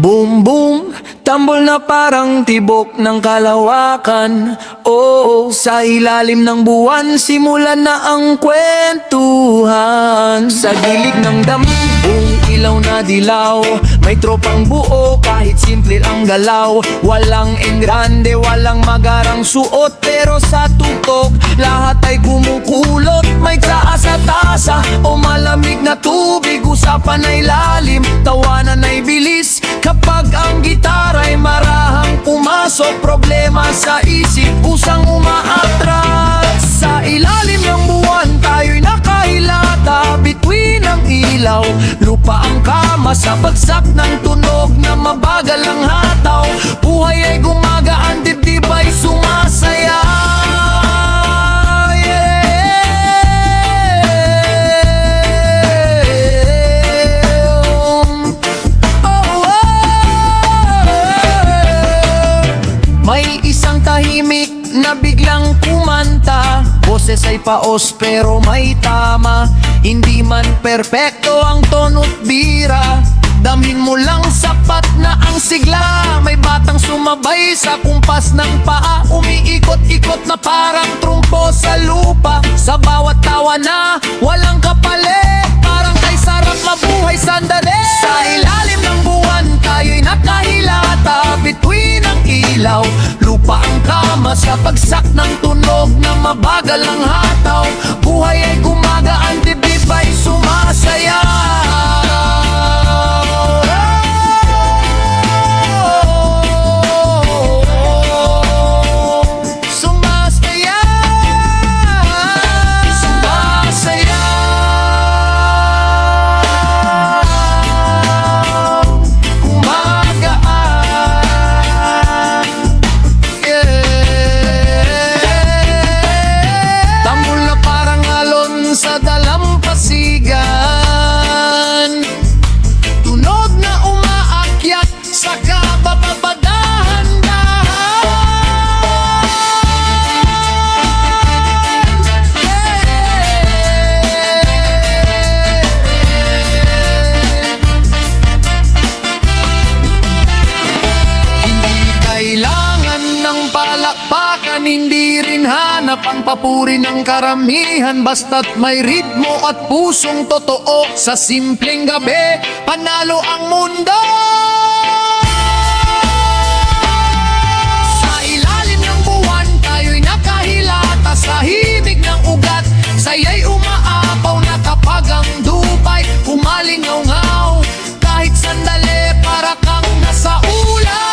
Boom boom, tambol na parang tibok ng kalawakan. Oo, sa ilalim ng buwan, simulan na ang kwentuhan. Sa gilid ng dambong, ilaw na dilaw, may tropang buo kahit simple ang galaw. Walang engrande, walang magarang suot, pero sa tutok, lahat ay kumukulot. May taas at tasa o malamig na tubig, usapan ay lalim, tawanan ay bilis. Kapag ang gitara'y marahang pumasok, problema sa isip, usang umaatras. Sa ilalim ng buwan, tayo'y nakahilata, bituin ang ilaw, lupa ang kama sa bagsak ng tunog na mabagal ang hataw. Buhay ay gumagaan, dibdib ay sumasaya. Tahimik na biglang kumanta, boses ay paos pero may tama. Hindi man perpekto ang tono't bira, damhin mo lang sapat na ang sigla. May batang sumabay sa kumpas ng paa, umiikot-ikot na parang trumpo sa lupa. Sa bawat tawa na walang kapalit, parang kay sarap mabuhay sandali. Sa ilalim ng buwan, tayo'y nakahilata, bituin ang ilaw, lupa ang kama sa bagsak ng tunog na mabagal ang hataw. Buhay ay gumagaan, dibdib ay sumasaya. Sumasaya, sumasaya. Sa dalampasigan, tunog na umaakyat sa kababadahan-dahan. Hindi kailangan ng palakpakan, hindi rin hanap ang papuri ng karamihan, basta't may ritmo at pusong totoo. Sa simpleng gabi, panalo ang mundo. Sa ilalim ng buwan, tayo'y nakahilata sa himig ng ugat. Saya'y umaapaw na kapag ang dupay umalingaw-ngaw. Kahit sandali, para kang nasa ulan.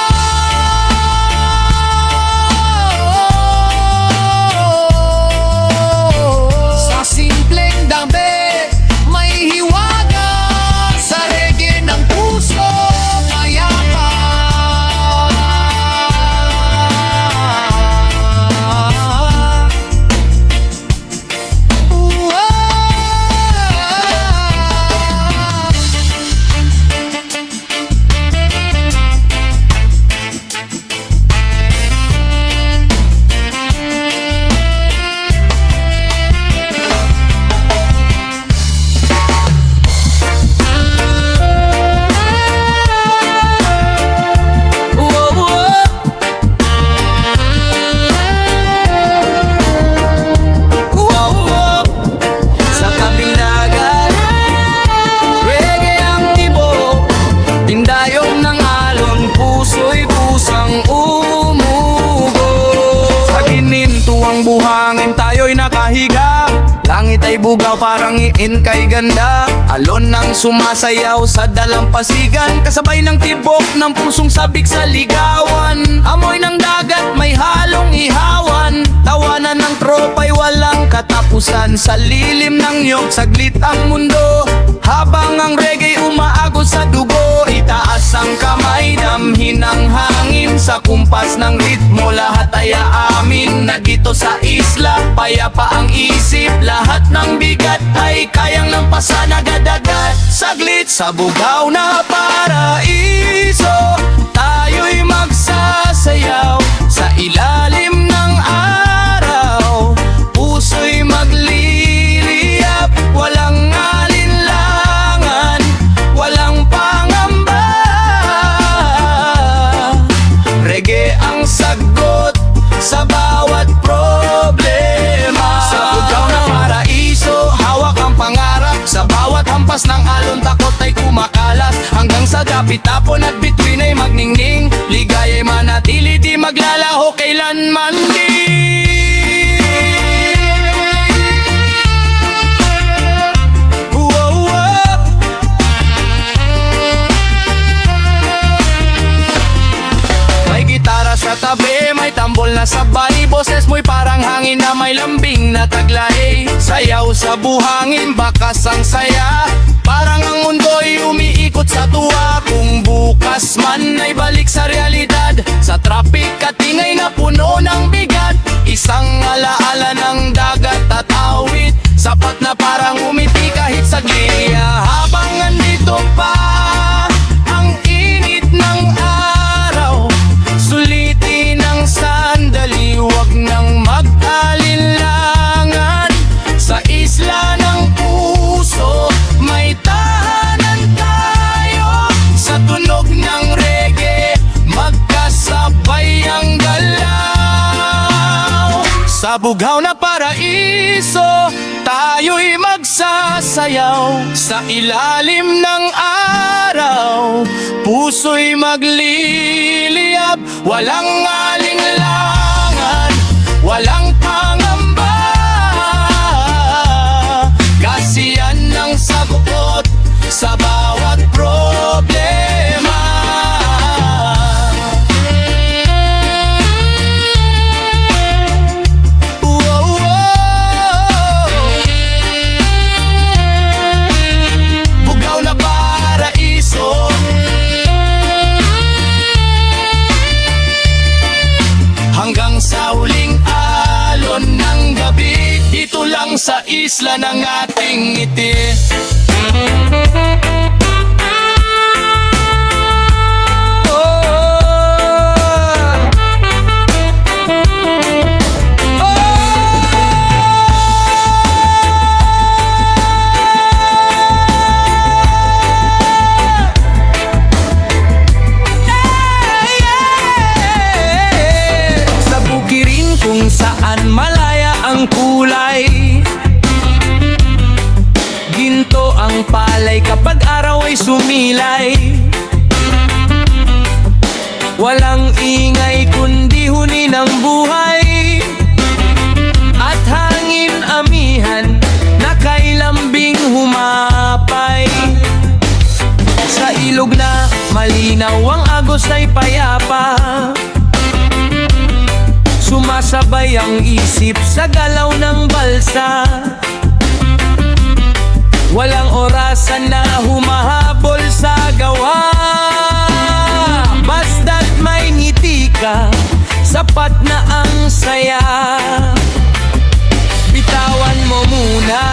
Buhangin tayo'y nakahiga, langit ay bugaw parang iin kay ganda. Alon nang sumasayaw sa dalampasigan, kasabay ng tibok ng pusong sabik sa ligawan. Amoy ng dagat may halong ihawan, tawanan ng tropa'y walang katapusan. Sa lilim ng niyog saglit ang mundo, habang ang reggae umaagos sa dugo. Itaas ang kamay, damhin ang hangin, sa kumpas ng ritmo lahat ay aamin. Nagito sa isla, payapa ang isip, lahat ng bigat ay kayang lampasan agad-agad. Saglit sa bugaw na paraiso, tayo'y magsasayaw. Sa ilalim ng araw, puso'y magliliyap. Walang alinlangan, walang pangamba. pitapon at bituin ay magningning, ligaya'y manatili di maglalaho kailanman din. Sa tabi, may tambol na sabay, boses mo'y parang hangin na may lambing na taglay. Sayaw sa buhangin, bakas ang saya, parang ang mundo'y umiikot sa tuwa. Kung bukas man ay balik sa realidad, sa traffic at ingay na puno ng bigat, isang alaala ng dagat at awit, sapat na parang umiti kahit saglit. Habang andito pa ang init ng araw, sulitin ang sandali, wag nang mag-alinlangan. Sa isla ng puso, may tahanan tayo. Sa tunog ng reggae, magkasabay ang galaw. Sa bughaw na paraiso, tayo'y magsasayaw. Sa ilalim ng araw, puso'y magliliyab. Walang alinlangan, walang pangamba, kasiyan ng sagot sa bawat problema. Bughaw na paraiso, hanggang sa huling alon ng gabi, dito lang sa isla ng ating ngiti. Kung saan malaya ang kulay, ginto ang palay kapag araw ay sumilay. Walang ingay kundi huni ng buhay, at hangin amihan na kay lambing humapay. Sa ilog na malinaw ang agos ay payapa, sumasabay ang isip sa galaw ng balsa. Walang orasan na humahabol sa gawa, basta't may ngiti ka, sapat na ang saya. Bitawan mo muna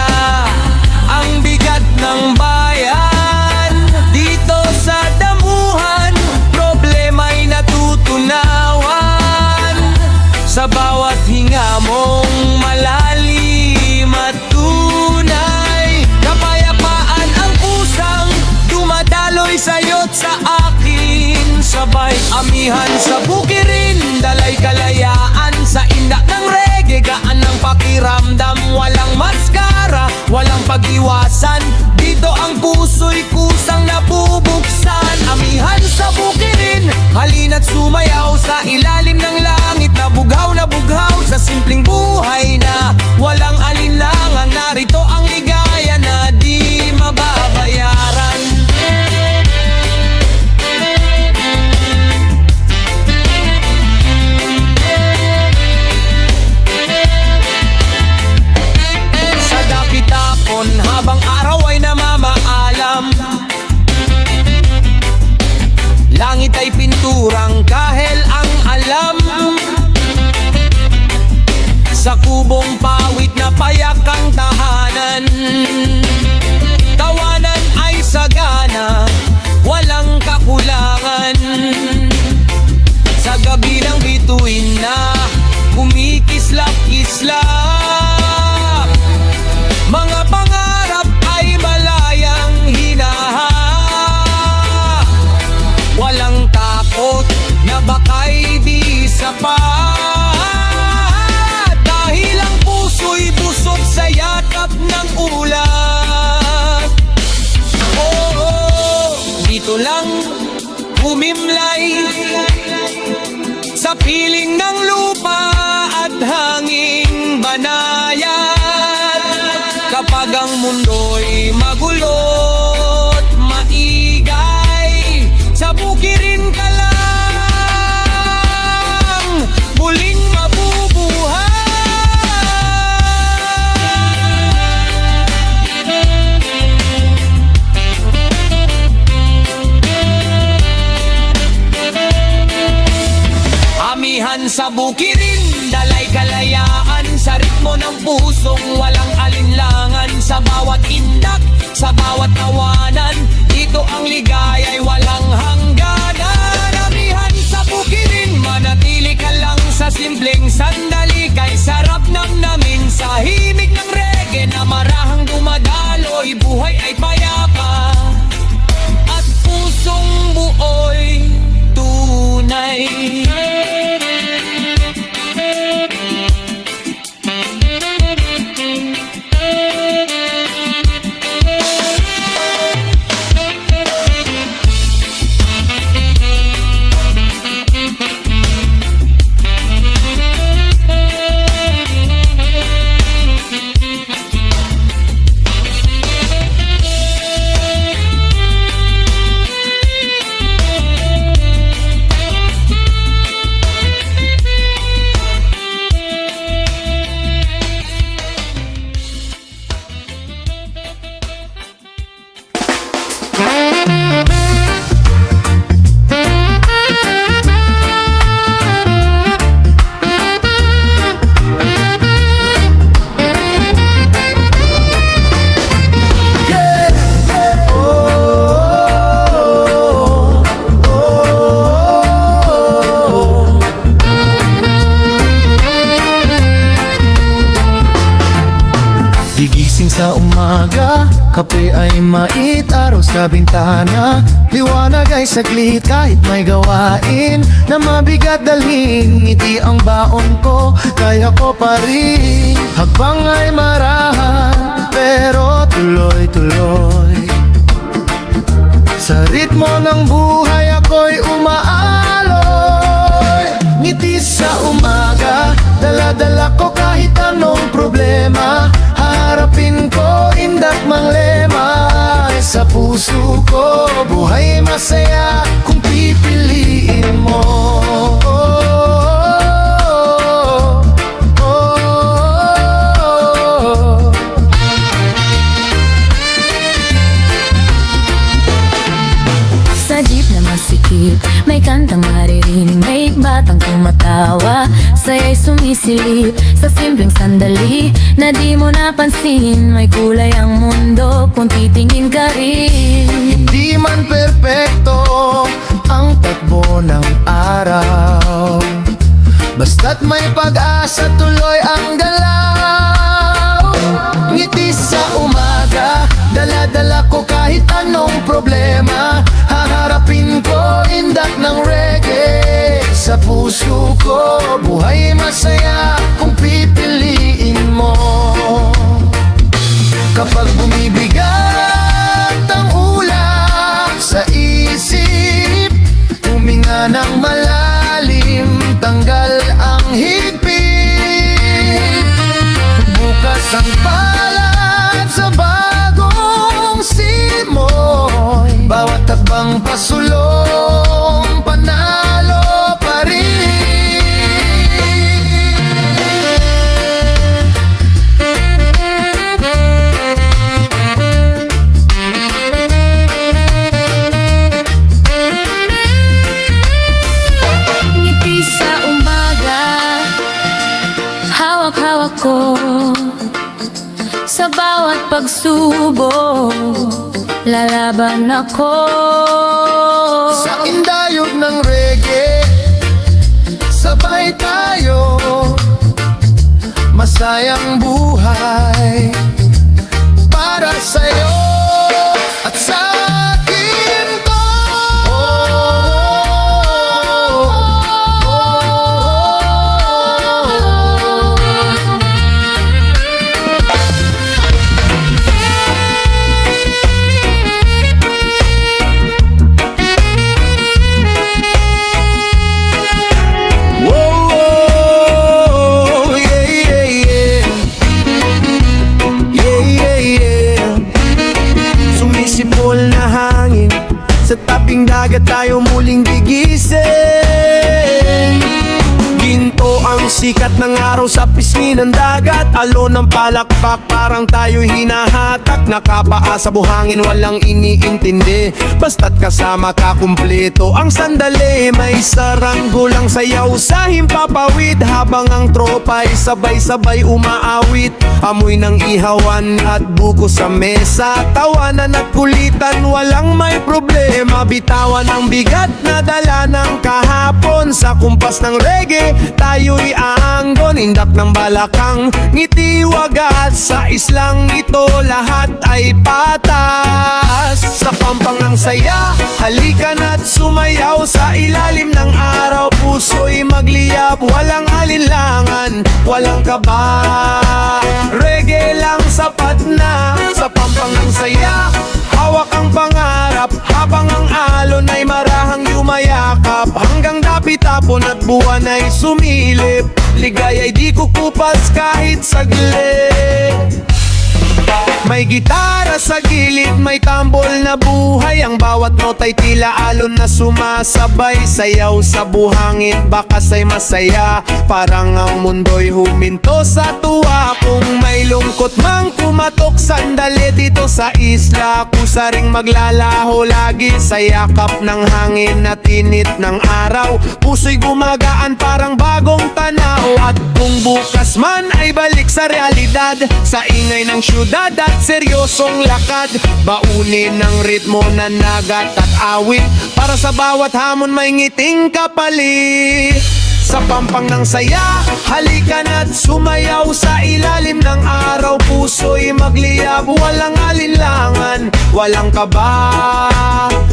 ang bigat ng bayan, dito sa damuhan problema'y natutunawan. Sa bawat hinga mong malalim at tunay, kapayapaan ang kusang dumadaloy sa'yo't sa akin. Sabay amihan sa bukirin, dalay kalayaan sa indak ng reggae. Gaan ang pakiramdam, walang maskara, walang pag-iwasan, dito ang puso'y kusang nabubuksan. Amihan sa bukirin, halina't sumayaw sa ilalim ng langit na bughaw sa simpleng buhay na walang alinlangan. Narito ang ligaya na di mababayaran. Sa dapit-tapon habang araw ay namamaalam, langit ay pinturang kahel ang alam. Sa kubong pawit na payak ang tahanan, tawanan ay sagana, walang kakulangan. Sa gabi ng bituin na kumikislap-kislap, mga pangarap ay malayang hinahak. Walang takot na baka'y di sapat, dahil ang puso himlay sa piling ng lupa at hanging banayad. Kapag ang mundo'y magulo't maingay, sa bukirin ka lang muling mabubuhay. Amihan sa bukirin, dalay kalayaan sa ritmo ng pusong walang alinlangan. Sa bawat indak, sa bawat tawanan, dito ang ligaya'y walang hangganan. Amihan sa bukirin, manatili ka lang sa simpleng sandali. Kay sarap namin sa himig ng reggae na marahang dumadaloy. Buhay ay payapa at pusong buoy tunay. Gigising sa umaga, kape ay mait, araw sa bintana, liwanag ay saglit kahit may gawain na mabigat dalhin. Ngiti ang baon ko, kaya ko pa rin. Hakbang ay marahan, pero tuloy-tuloy. Sa ritmo ng buhay ako'y umaalon. Ngiti sa umaga, dala-dala ko kahit anong problema. Harapin ko, indak mang lema. Sa puso ko, buhay masaya kung pipiliin mo. Sa jeep na masikip, may kantang maririnig, may batang tumatawa, saya'y sumisilip sa simpleng sandali na di mo napansin. May kulay ang mundo kung titingin ka rin. Hindi man perpekto ang takbo ng araw, basta't may pag-asa, tuloy ang galaw. Ngiti sa umaga, dala-dala ko kahit anong problema. Haharapin ko, indak ng reggae. Sa puso ko, buhay masaya kung pipiliin mo. Kapag bumibigat ang ulap sa isip, huminga ng malalim, tanggal ang higpit. Bukas ang palad sa bagong simoy, bawat takbang pasulong, panalo pa rin. Ngiti sa umaga, hawak-hawak ko sa bawat pagsubok, lalaban ako. Sa indayog ng reggae, sabay tayo, masayang buhay para sa'yo at sa akin to. Sa tabing dagat tayo muling gigising. Ginto ang sikat ng araw sa pisngi ng dagat. Alon ng palakpak, parang tayo hinahatak. Nakapaa sa buhangin, walang iniintindi. Basta't kasama ka, kumpleto ang sandali. May saranggolang sayaw sa himpapawid, habang ang tropa'y sabay-sabay umaawit. Amoy ng ihawan at buko sa mesa, tawanan at kulitan, walang may problema. Bitawan ang bigat na dala ng kahapon. Sa kumpas ng reggae, tayo'y aanggon. Indak ng balakang, ngiti wagas. Sa islang ito, lahat ay patas. Sa pampang ng saya, halika na't sumayaw. Sa ilalim ng araw, puso'y magliyab. Walang alinlangan, walang kaba. Reggae lang sapat na. Sa pampang ng saya, hawak ang pangarap, habang ang alon ay marahang yumayakap. Hanggang dapit tapon at buwan ay sumilip, ligaya'y di kukupas kahit saglit. May gitara sa gilid, may tambol na buhay. Ang bawat nota'y tila alon na sumasabay. Sayaw sa buhangin, bakas ay masaya. Parang ang mundo'y huminto sa tuwa. Kung may lungkot mang kumatok, sandali dito sa isla. Kusaring maglalaho lagi sa yakap ng hangin at init ng araw. Puso'y gumagaan parang bagong tanaw. At kung bukas man ay balik sa realidad, sa ingay ng syudad at seryosong lakad, baunin ng ritmo na nagat at awit. Para sa bawat hamon may ngiting kapalit. Sa pampang ng saya, halika na't sumayaw. Sa ilalim ng araw, puso'y magliyab. Walang alinlangan, walang kaba.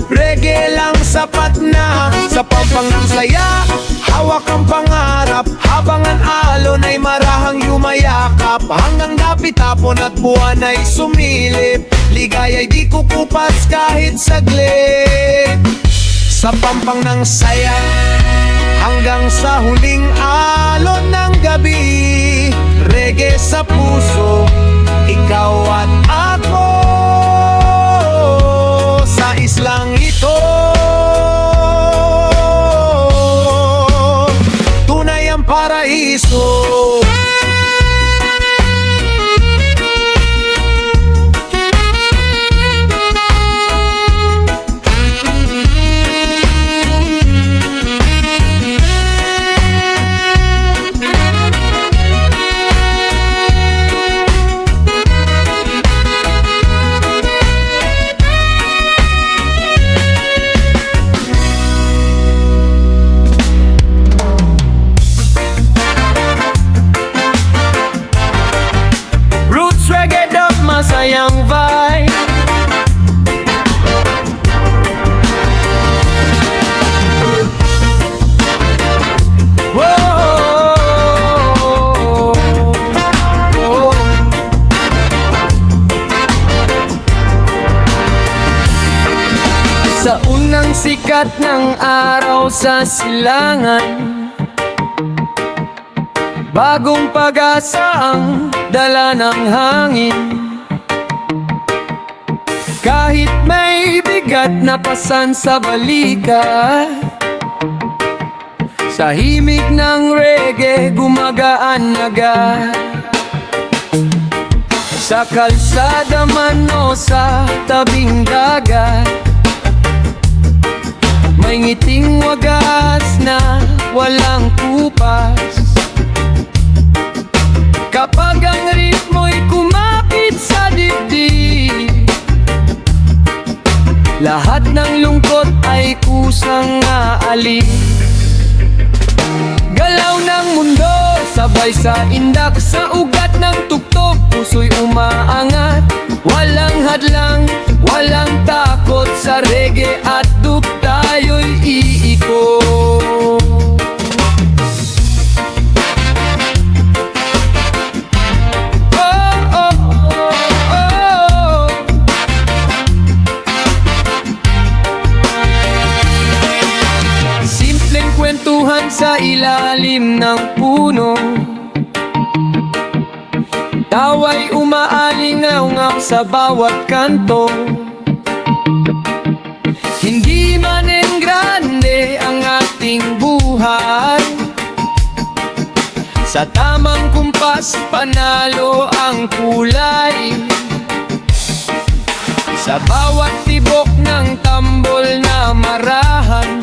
Reggae lang sapat na. Sa pampang ng saya, hawak ang pangarap, habang ang alon ay marahang yumayakap. Hanggang dapit tapon at buwan ay sumilip, ligaya'y di kukupas kahit saglit. Sa pampang ng saya, hanggang sa huling alon ng gabi, reggae sa puso, ikaw at ako. Sa islang ito, tunay ang paraiso. Masayang vibe. Sa unang sikat ng araw sa silangan, bagong pag-asa ang dala ng hangin. Kahit may bigat na pasan sa balikat, sa himig ng reggae gumagaan agad. Sa kalsada man o sa tabing dagat, may ngiting wagas na walang kupas. Kapag ang ritmo'y kumapit sa dibdib, lahat ng lungkot ay kusang aalis. Galaw ng mundo, sabay sa indak. Sa ugat ng tuktok, puso'y umaangat. Walang hadlang, walang takot. Sa reggae at duk tayo'y iikot. Kwentuhan sa ilalim ng puno, tawa'y umaalingaw-ngaw sa bawat kanto. Hindi Sa tamang kumpas, panalo ang kulay. Sa bawat tibok ng tambol na marahan,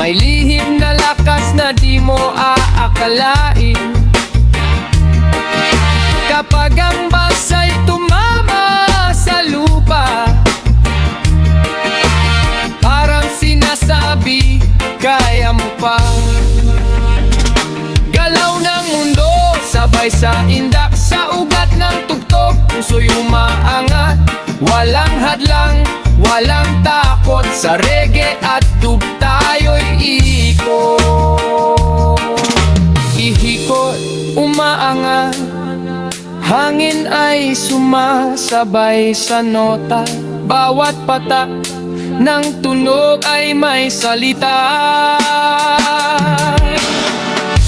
may lihim na lakas na di mo aakalain. Kapag ang basay tumama sa lupa, parang sinasabi, kaya mo pa. Galaw ng mundo, sabay sa indak, sa ugat ng tugtog, puso'y umaangat. Walang hadlang, walang takot, sa reggae at dub tayo'y iikot. Ihikot, umaangat, hangin ay sumasabay sa nota. Bawat patak ng tunog ay may salita.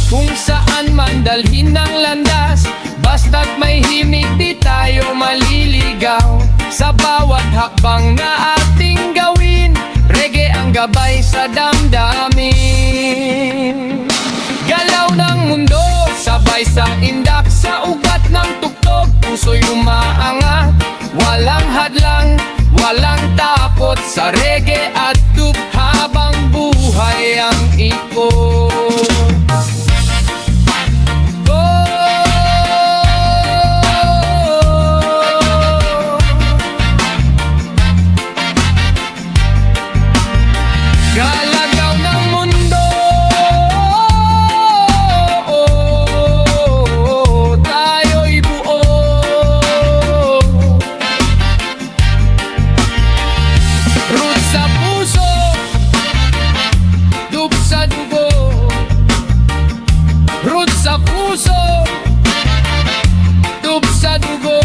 Kung saan man dalhin ng landas, basta't may himig di tayo maliligaw. Sa bawat hakbang na ating gawin, reggae ang gabay sa damdamin. Galaw ng mundo, sabay sa indak, sa ugat ng tugtog, puso'y umaangat. Walang hadlang, walang takot, sa reggae at dub habang buhay ang ikot. Galagaw ng mundo, tayo'y buo. Root sa puso, dub sa dugo. Root sa puso, dub sa dugo.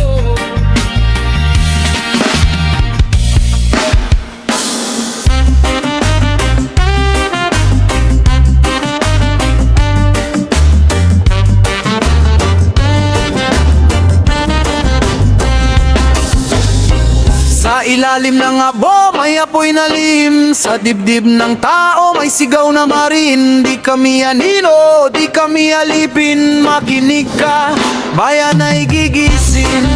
Sa ilalim ng abo, may apoy na lim. Sa dibdib ng tao, may sigaw na marin. Di kami anino, di kami alipin. Makinig ka, bayan ay gigising.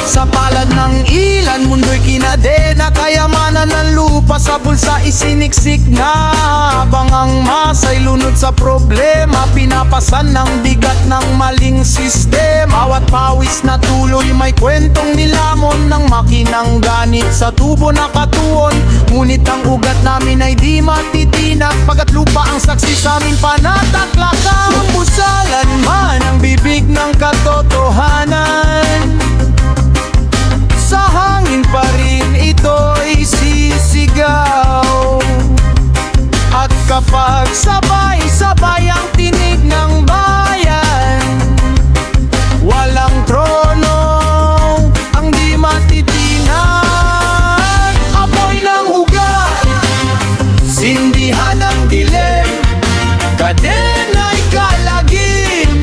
Sa palad ng ilan, mundo'y kinadena. Kayamanan ng lupa sa bulsa isiniksik na. Habang ang masay lunod sa problema, pinapasan ng bigat ng maling sistema. Bawat pawis na tuloy may kwentong nilamon ng makinang ganit sa tubo na katuon. Ngunit ang ugat namin ay di matitinak, pagkat lupa ang saksi sa amin panataklakan. Pusalan man ang bibig ng katotohanan, sa hangin pa rin ito'y sisigaw. At kapag sabay-sabay ang tinig ng bayan, walang trono ang di matitinag. Apoy ng ugat, sindihan ng dilim, kadena'y kalagim,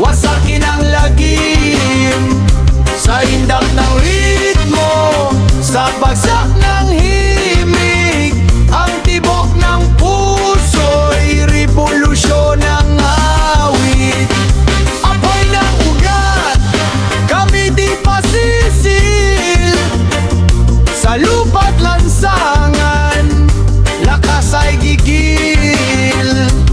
wasakin ang lagim. Sa indak ng ritmo, sa bagsak ng himig, ang tibok ng puso'y revolusyon ng awit. Apoy ng ugat, kami di pasisil. Sa lupa't lansangan, lakas ay gigil.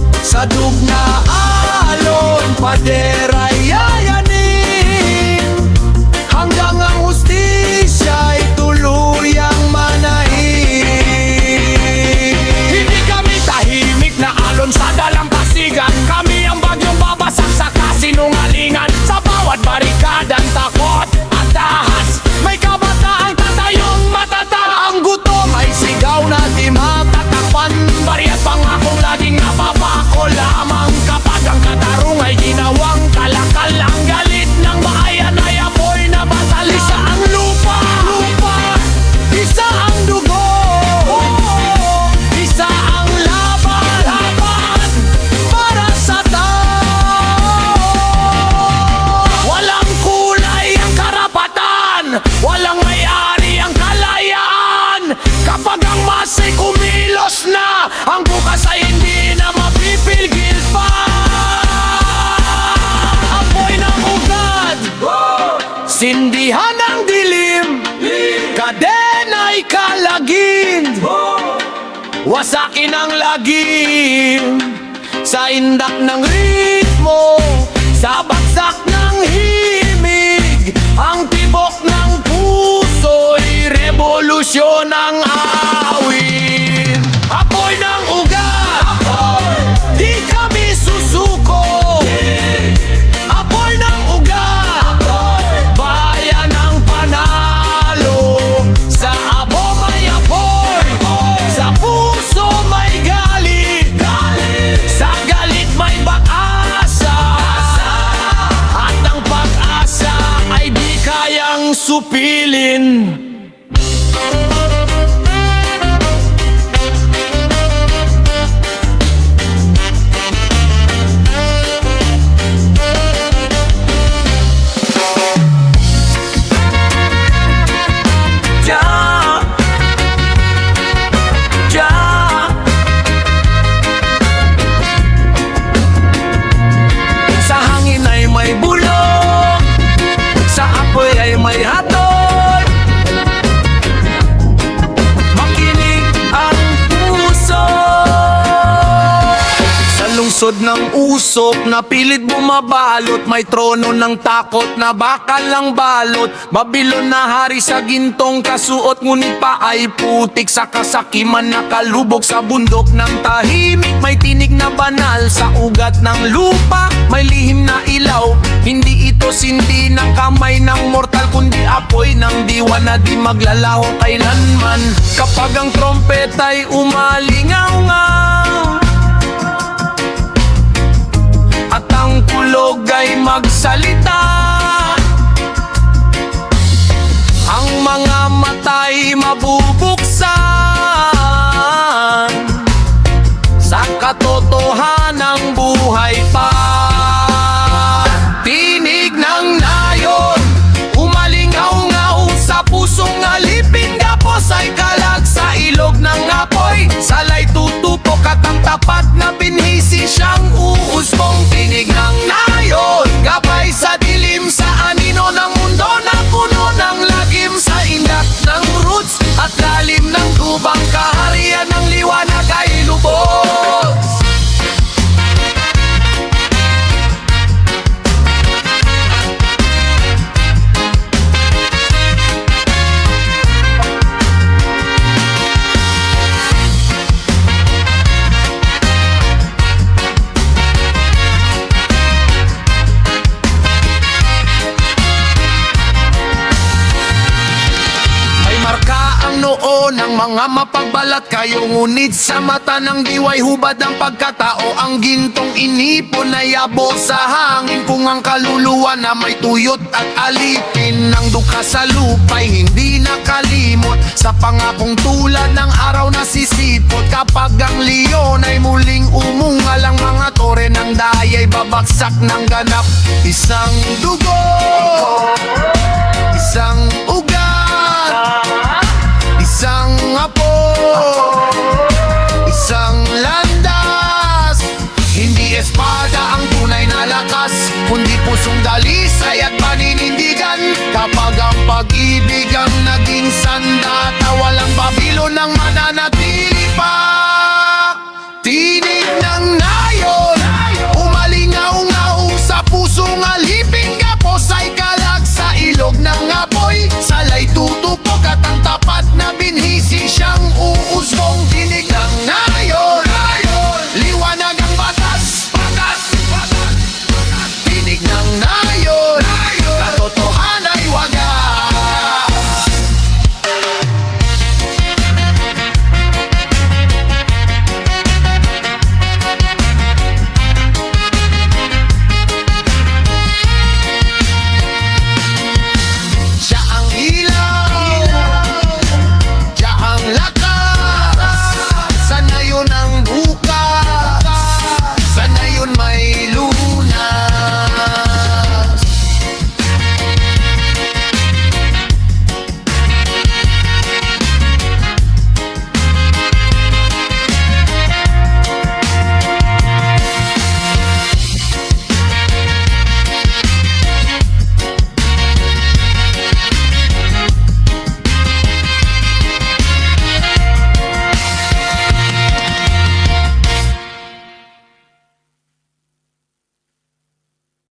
Sumasaki ng lagim sa indak ng ritmo, sa bagsak ng himig, ang tibok ng puso'y revolusyon ng awit. Apoy ng ugat, di kami susuko. Apoy ng ugat, bayan ng panalo. Sa abo may apoy, sa puso may galit, sa galit may pag-asa, at ang pag-asa ay di kayang supilin. Sa hangin ay may bulong, sa apoy ay may hatol. Makinig ang puso. Sa lungsod ng usok na pilit bumabalot, may trono ng takot na bakal ang balot. Babilon na hari sa gintong kasuot, ngunit pa ay putik sa kasakiman. Nakalubog sa bundok ng tahimik, may tinig na banal sa ugat ng lupa. May lihim na ilaw, hindi ito sindi ng kamay ng mortal, kundi apoy ng diwa na di maglalaho kailanman. Kapag ang trompeta'y umalingaw-ngaw at ang kulog ay magsalita, ang mga mata'y mabubuksan sa katotohanang buhay pa. Tinig ng nayon, umalingaw-ngaw sa pusong alipin. Gapos ay kalag sa ilog ng apoy, salay tutupok at ang tapat na binhisi siyang uusbong. Tinig ng nayon, gabay sa dilim, sa anino ng mundo na puno ng lagim, sa indak ng roots at lalim ng tubang kaharian ng liwanag ay lubos. Noon ang mga mapagbalat kayo, ngunit sa mata ng diway hubad ang pagkatao. Ang gintong inipon na yabo sa hangin, kung ang kaluluwa na may tuyot at alipin. Ang dukha sa lupa'y hindi nakalimot, sa pangakong tulad ng araw na sisipot. Kapag ang leon ay muling umungal, ang mga tore ng dayay babaksak ng ganap. Isang dugo, isang ugat, isang apo, isang landas. Hindi espada ang tunay na lakas, kundi pusong dalisay at paninindigan. Kapag ang pag-ibig ang naging sandata, walang Babilon ang